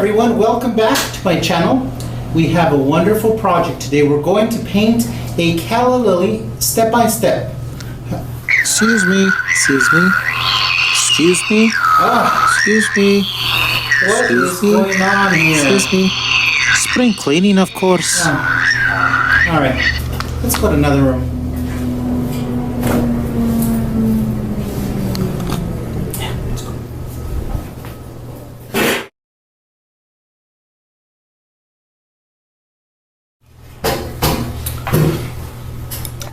everyone, welcome back to my channel. We have a wonderful project today. We're going to paint a Calla Lily step by step. Excuse me. Excuse me. What is going on here? Excuse me. Spring cleaning, of course. All right, let's go to another room.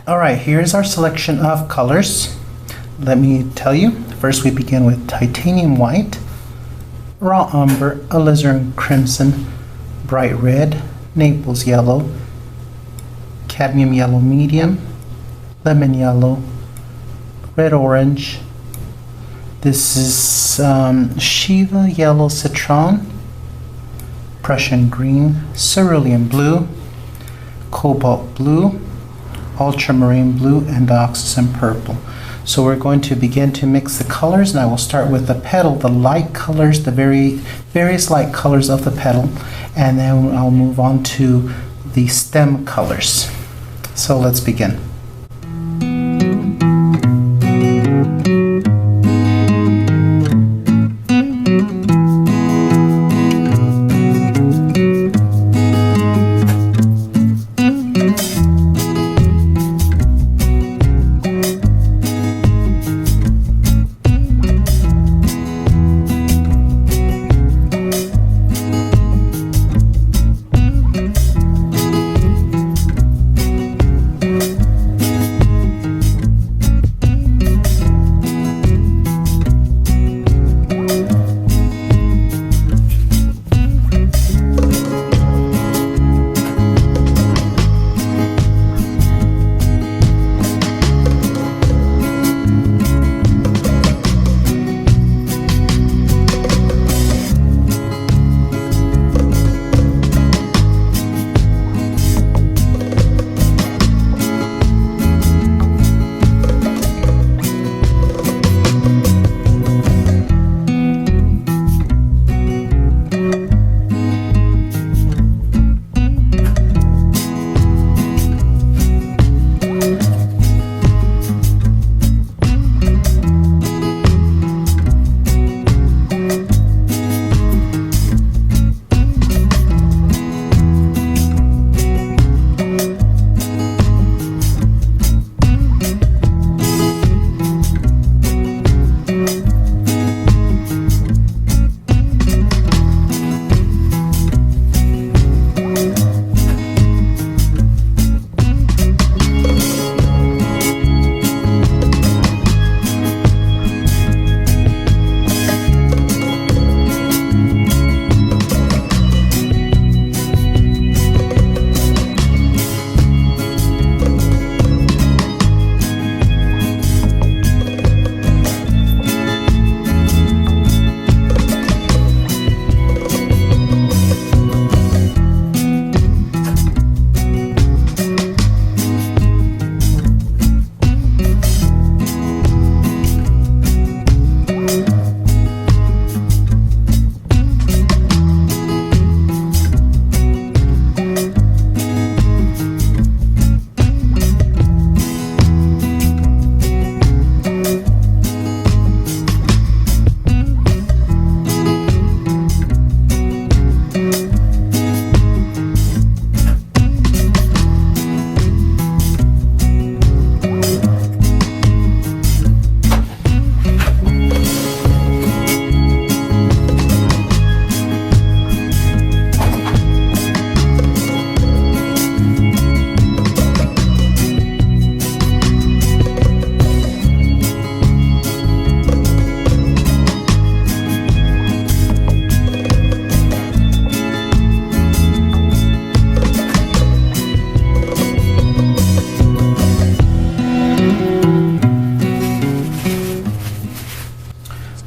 All right, here's our selection of colors. Let me tell you, first we begin with titanium white, raw umber, alizarin crimson, bright red, Naples yellow, cadmium yellow medium, lemon yellow, red orange. This is Shiva yellow citron, Prussian green, cerulean blue, cobalt blue, ultramarine blue, and oxygen purple. So we're going to begin to mix the colors, and I will start with the petal, the light colors, the various light colors of the petal, and then I'll move on to the stem colors. So let's begin.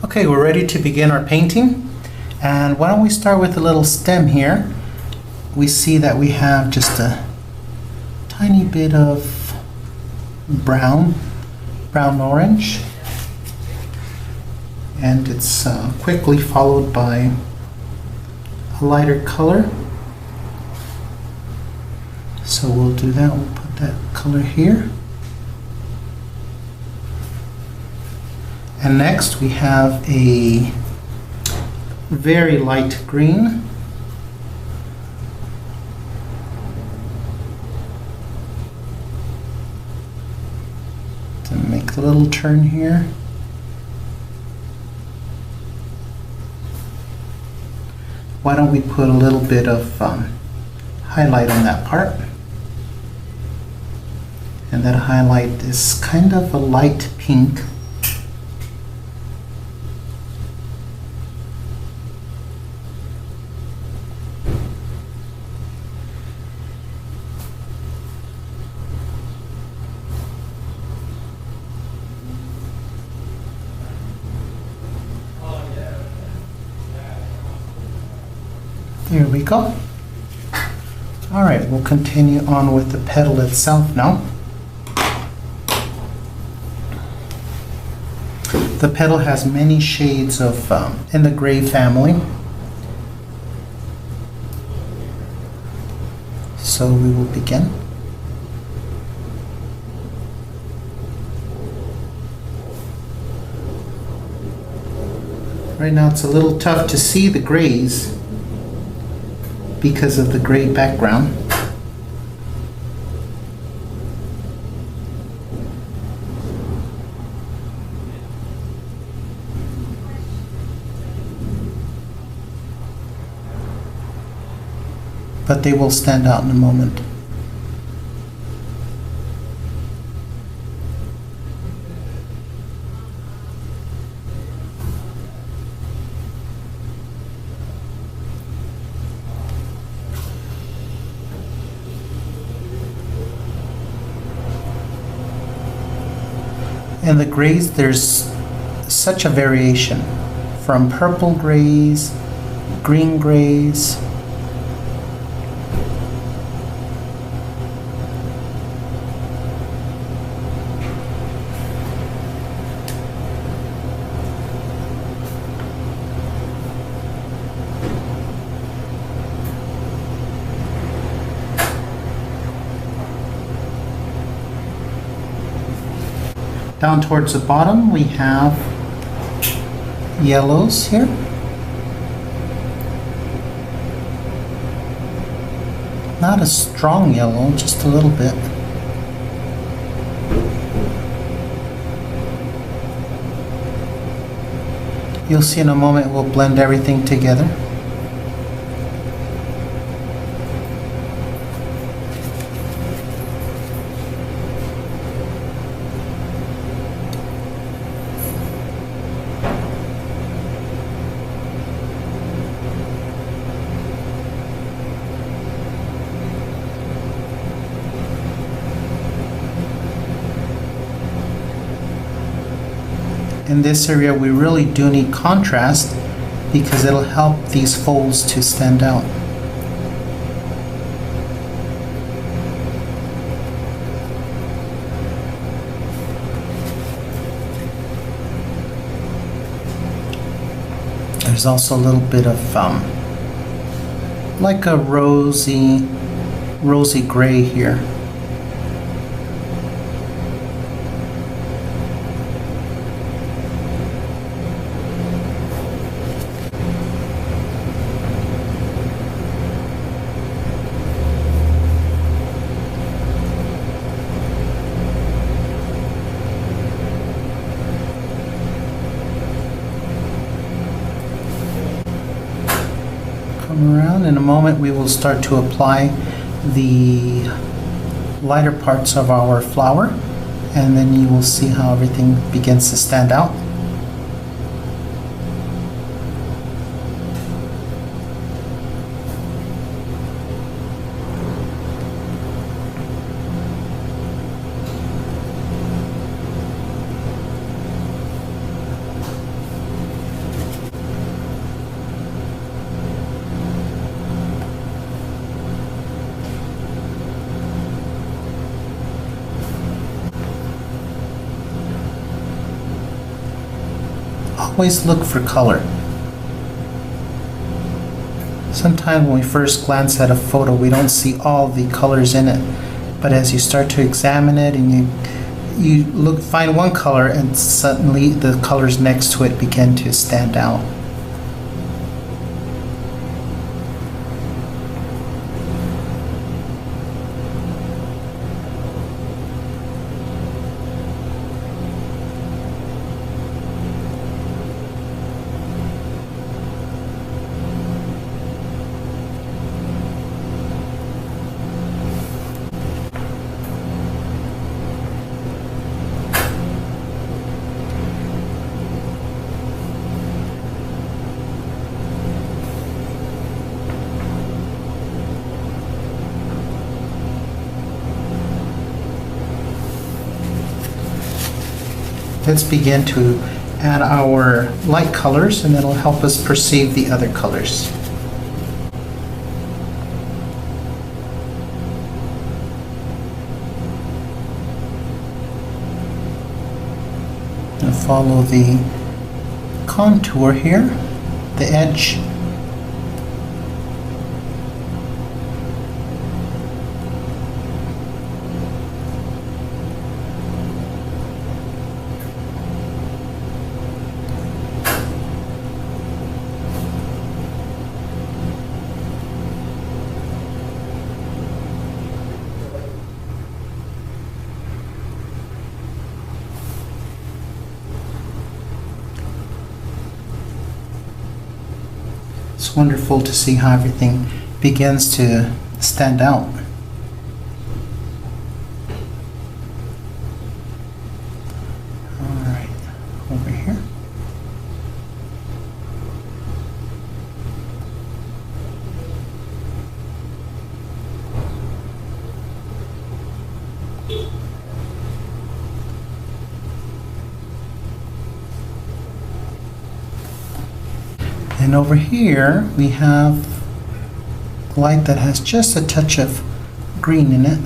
Okay, we're ready to begin our painting. And why don't we start with a little stem here. We see that we have just a tiny bit of brown orange, and it's quickly followed by a lighter color. So we'll do that. We'll put that color here. And next we have a very light green. To make a little turn here. Why don't we put a little bit of highlight on that part? And that highlight is kind of a light pink. There we go. All right, we'll continue on with the petal itself now. The petal has many shades of in the gray family. So we will begin. Right now it's a little tough to see the grays because of the gray background. But they will stand out in a moment. In the grays, there's such a variation from purple grays, green grays, down towards the bottom, we have yellows here. Not a strong yellow, just a little bit. You'll see in a moment we'll blend everything together. In this area we really do need contrast because it'll help these folds to stand out. There's also a little bit of like a rosy gray here. Around. In a moment we will start to apply the lighter parts of our flower, and then you will see how everything begins to stand out. Always look for color. Sometimes when we first glance at a photo, we don't see all the colors in it. But as you start to examine it and you find one color, and suddenly the colors next to it begin to stand out. Let's begin to add our light colors, and that'll help us perceive the other colors. And follow the contour here, the edge. It's wonderful to see how everything begins to stand out. All right, over here. And over here we have light that has just a touch of green in it.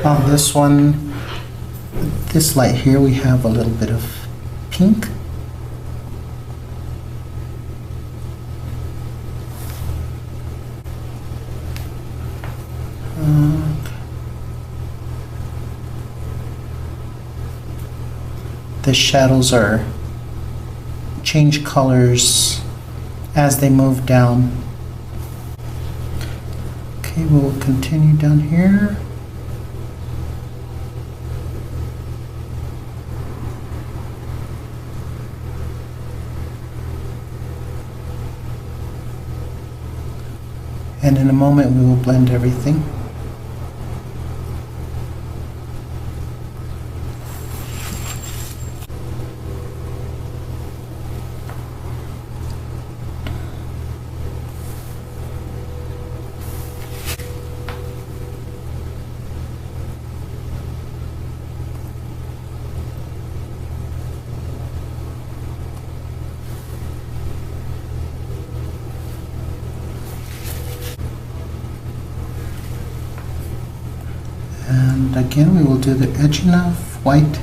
On this one, this light here, we have a little bit of pink. The shadows change colors as they move down. Okay, we'll continue down here. And in a moment we will blend everything. And again, we will do the edging of white.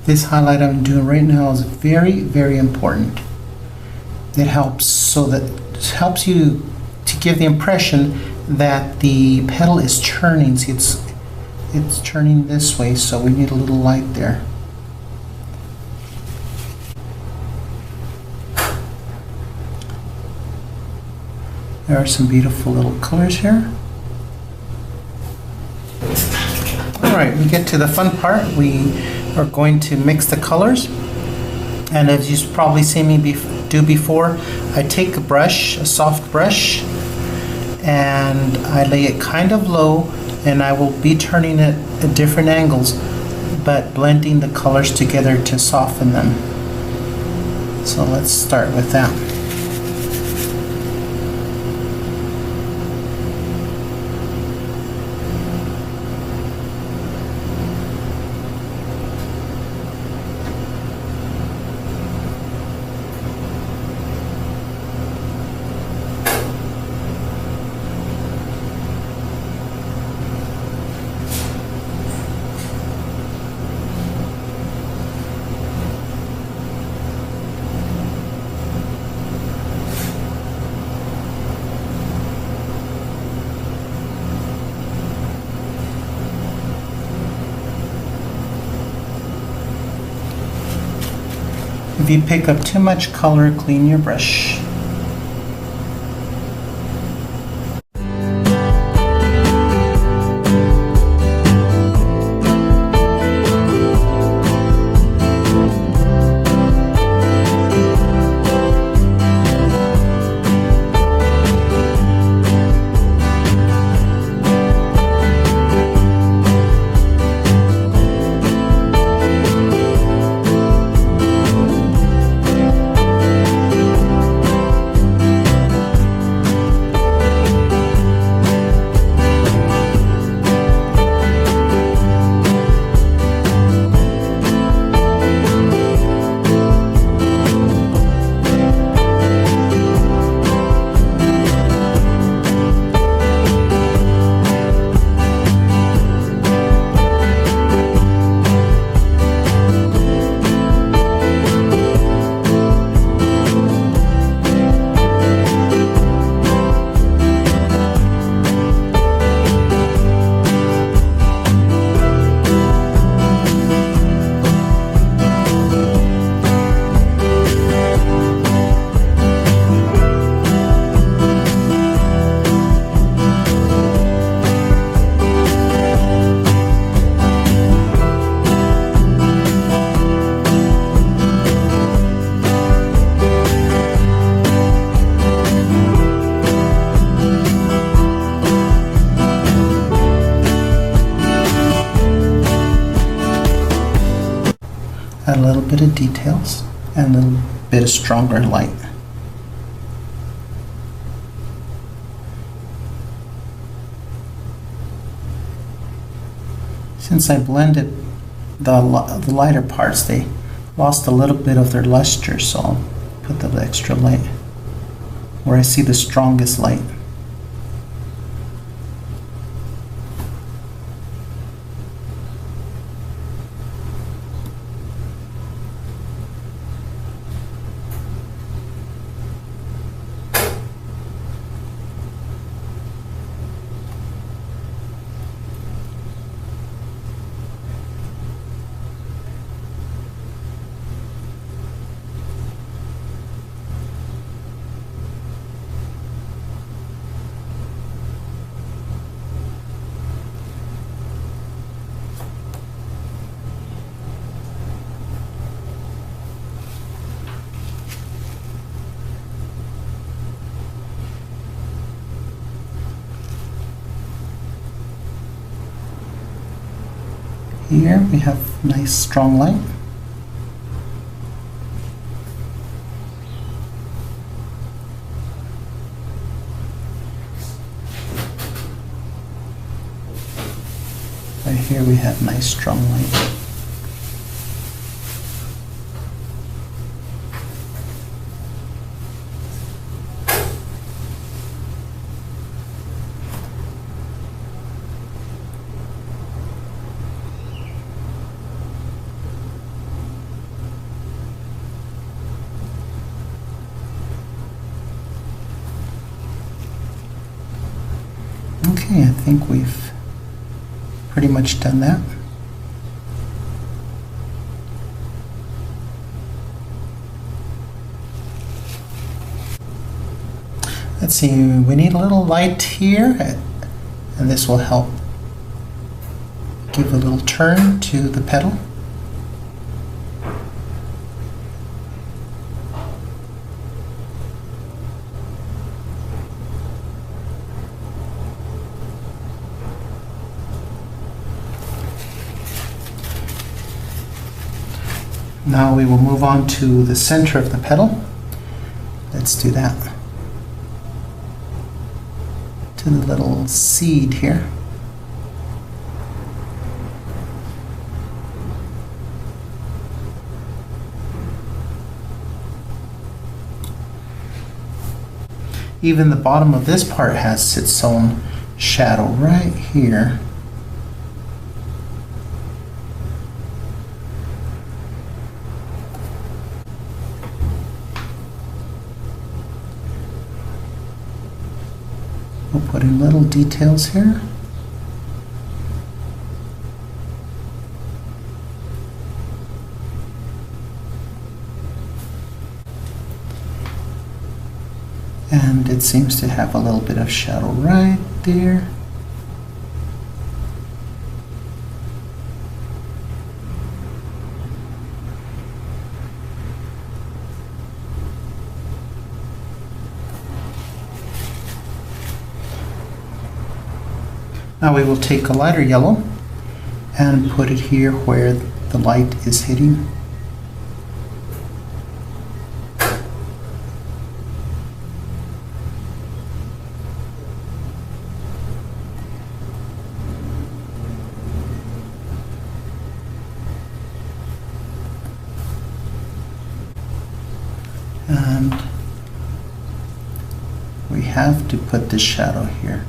This highlight I'm doing right now is very, very important. It helps you to give the impression that the petal is churning. See, it's churning this way, so we need a little light there. There are some beautiful little colors here. All right, we get to the fun part. We are going to mix the colors. And as you've probably seen me do before, I take a brush, a soft brush, and I lay it kind of low, and I will be turning it at different angles, but blending the colors together to soften them. So let's start with that. If you pick up too much color, clean your brush. Add a little bit of details and a little bit of stronger light. Since I blended the lighter parts, they lost a little bit of their luster, so I'll put the extra light where I see the strongest light. Here we have nice strong light. Right here we have nice strong light. Okay, I think we've pretty much done that. Let's see, we need a little light here, and this will help give a little turn to the petal. Now we will move on to the center of the petal. Let's do that. To the little seed here. Even the bottom of this part has its own shadow right here. We'll put in little details here. And it seems to have a little bit of shadow right there. Now we will take a lighter yellow and put it here where the light is hitting. And we have to put the shadow here.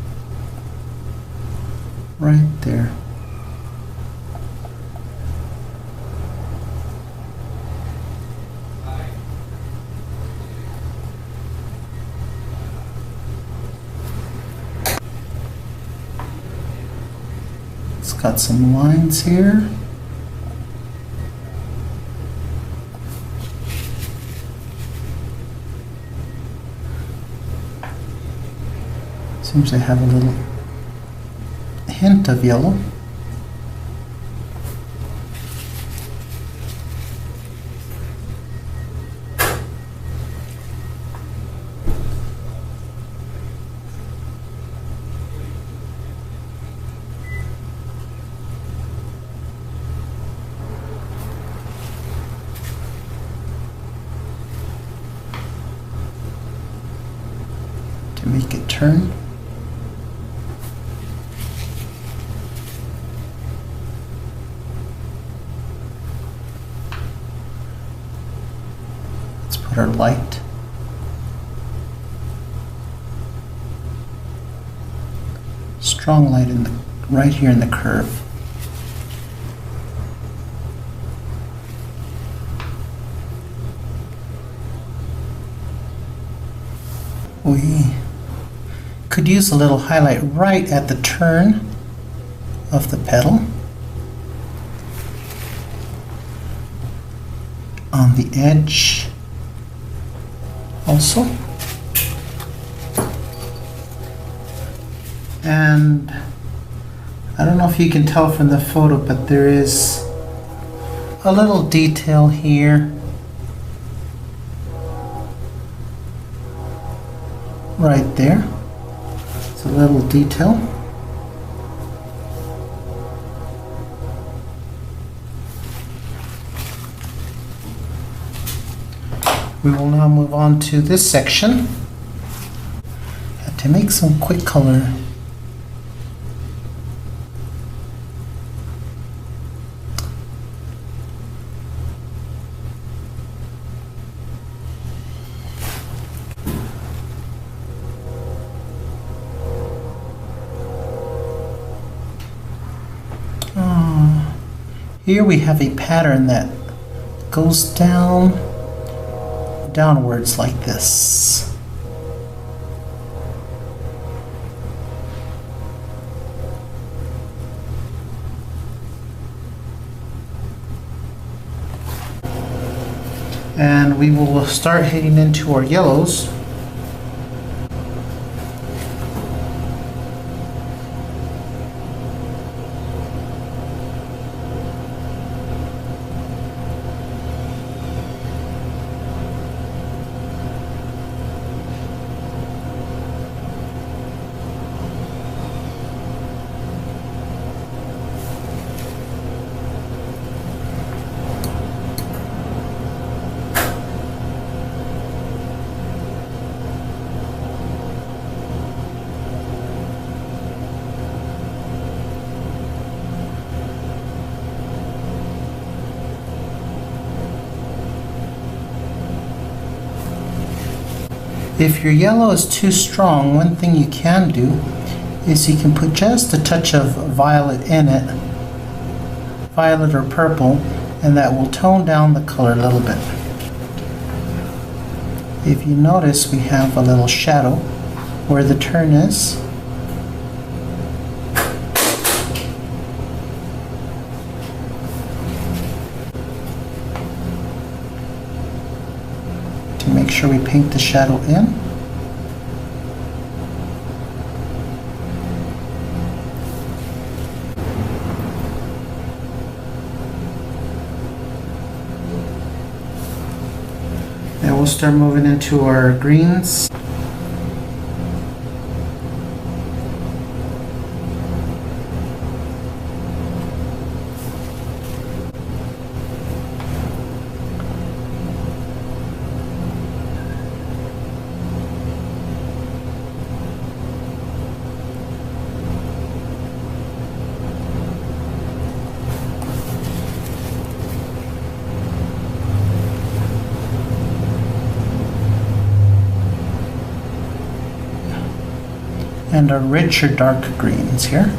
Right there. It's got some lines here. Seems to have a little hint of yellow. To make it turn. Our light. Strong light in the right here in the curve. We could use a little highlight right at the turn of the petal. On the edge. Also, and I don't know if you can tell from the photo, but there is a little detail here right there. It's a little detail. We will now move on to this section to make some quick color. Here we have a pattern that goes downwards like this. And we will start heading into our yellows. If your yellow is too strong, one thing you can do is you can put just a touch of violet in it, violet or purple, and that will tone down the color a little bit. If you notice, we have a little shadow where the turn is. To make sure we paint the shadow in. Then we'll start moving into our greens. And our richer dark greens here.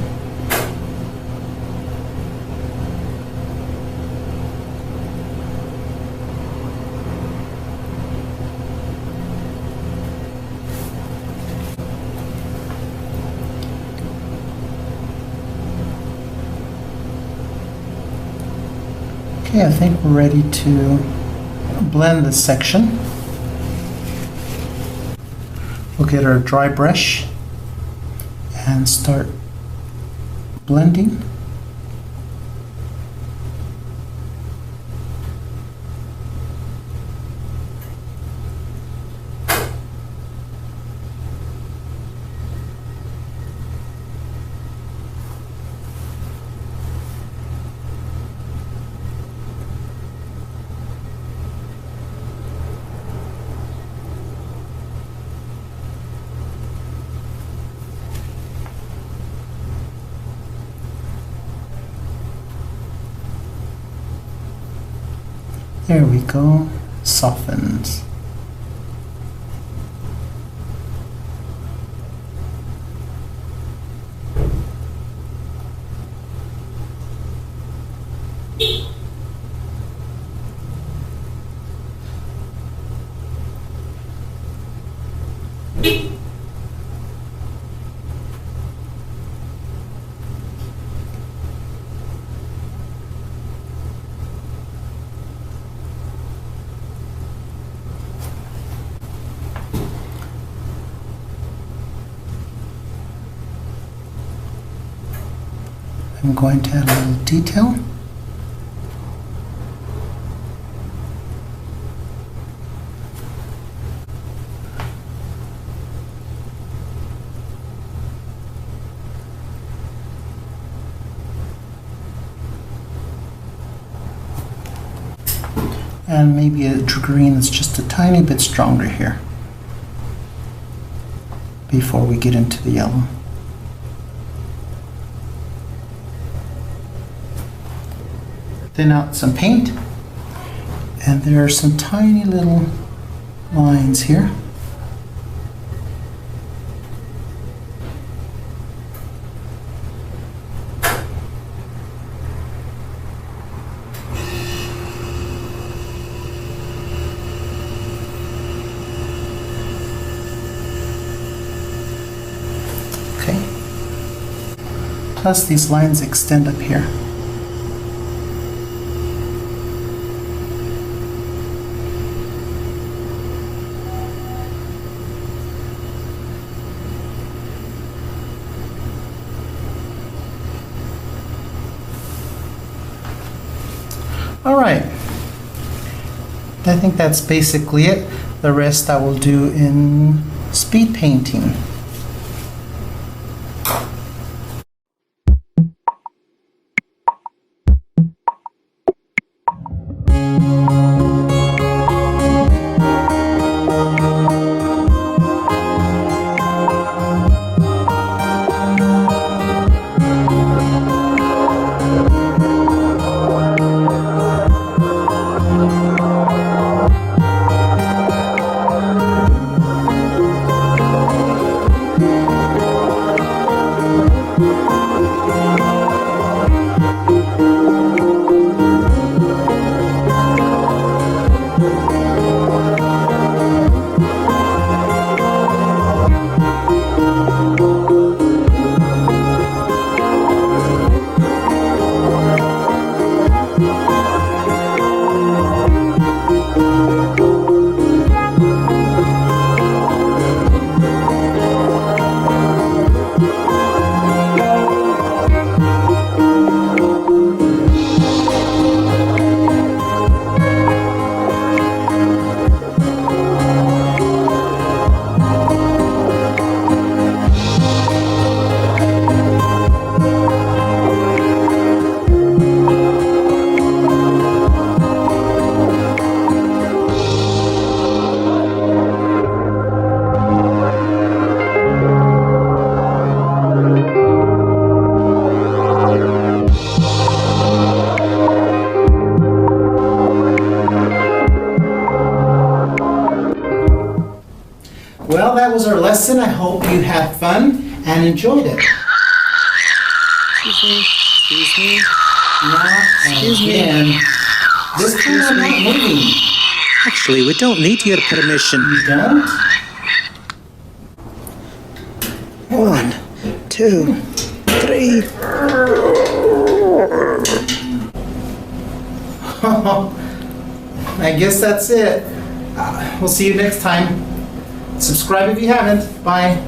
Okay, I think we're ready to blend this section. We'll get our dry brush and start blending. There we go, softens. I'm going to add a little detail. And maybe a green that's just a tiny bit stronger here before we get into the yellow. Thin out some paint, and there are some tiny little lines here. Okay. Plus these lines extend up here. All right, I think that's basically it. The rest I will do in speed painting. was our lesson. I hope you had fun and enjoyed it. Excuse me. Not Excuse me. again. This time I'm not moving. Actually, we don't need your permission. You don't? 1, 2, 3. I guess that's it. We'll see you next time. Subscribe if you haven't. Bye.